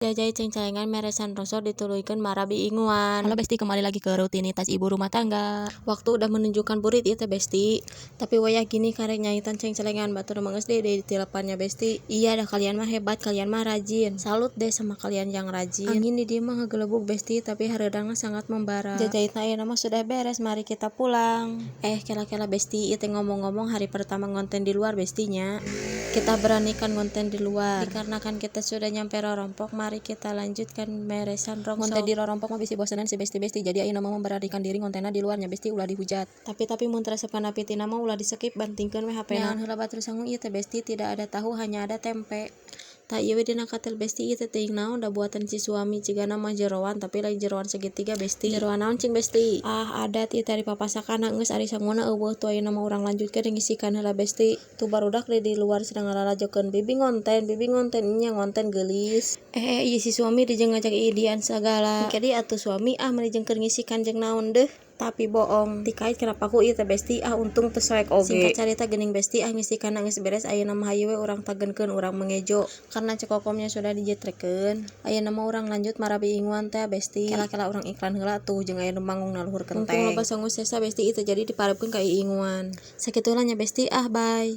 Jajai ceng-celengan meresan rosor dituluykeun marabi inguan. Halo Besti, kembali lagi ke rutinitas ibu rumah tangga. Waktu udah menunjukkan burit ieu teh Besti. Tapi wayah gini karek nyaitan ceng-celengan batur mangeus deh di tilepannya Besti. Iya dah kalian mah hebat, kalian mah rajin. Salut deh sama kalian yang rajin. Angin di dieu mah ngegelebuk Besti, tapi hareudangna sangat membara. Jajaitna ayeuna mah sudah beres, mari kita pulang. Kela-kela Besti, ieu teh ngomong-ngomong hari pertama ngonten di luar Bestinya. Kita beranikan ngonten di luar. Dikarenakan kita sudah nyampe Rorompok, mari kita lanjutkan meresan rongsok. Ngonten di Rorompok mah bisi bosenan si Besti-Besti, jadi ayeuna mah memberanikan diri ngontenna di luarnya Besti ulah dihujat. Tapi mun resepkeun pitina mah ulah di-skip, bantingkeun we HP-na. Heula batur sangu ieu teh Besti, tidak ada tahu hanya ada tempe. Tak ieu we dina katil Besti ieu teh teuing naon da buatan si suami cigana mah jeroan tapi lain jeroan segitiga Besti. Jeroan naon cing Besti? Adat ieu teh di papasakana geus ari sanguna eueuh tu ayeuna mah urang lanjutkeun ngisikan heula Besti. Tu barudak di luar sedang ngalalajokeun bibi ngonten nya ngonten geulis. Ieu si suami dijeng ngajak idian segala. Jadi atuh suami meni jeung keur ngisikan jeung naon deuh. Tapi bohong dikait kenapa ku ieu teh Besti untung teu soek oge. Singkat cerita geuning Besti ngisikanna geus beres ayeuna mah hayu we urang tagenkeun urang mengejo karena cekokomnya sudah dijetrekeun. Ayeuna mah urang lanjut marabi inguan teh Besti. Kela-kela urang iklan heula tuh jeung aya nu manggung naluhurkeun teh. Untung loba sangu sesa Besti ieu teh jadi dipareupkeun ka inguan. Sakitulah nya Besti bye.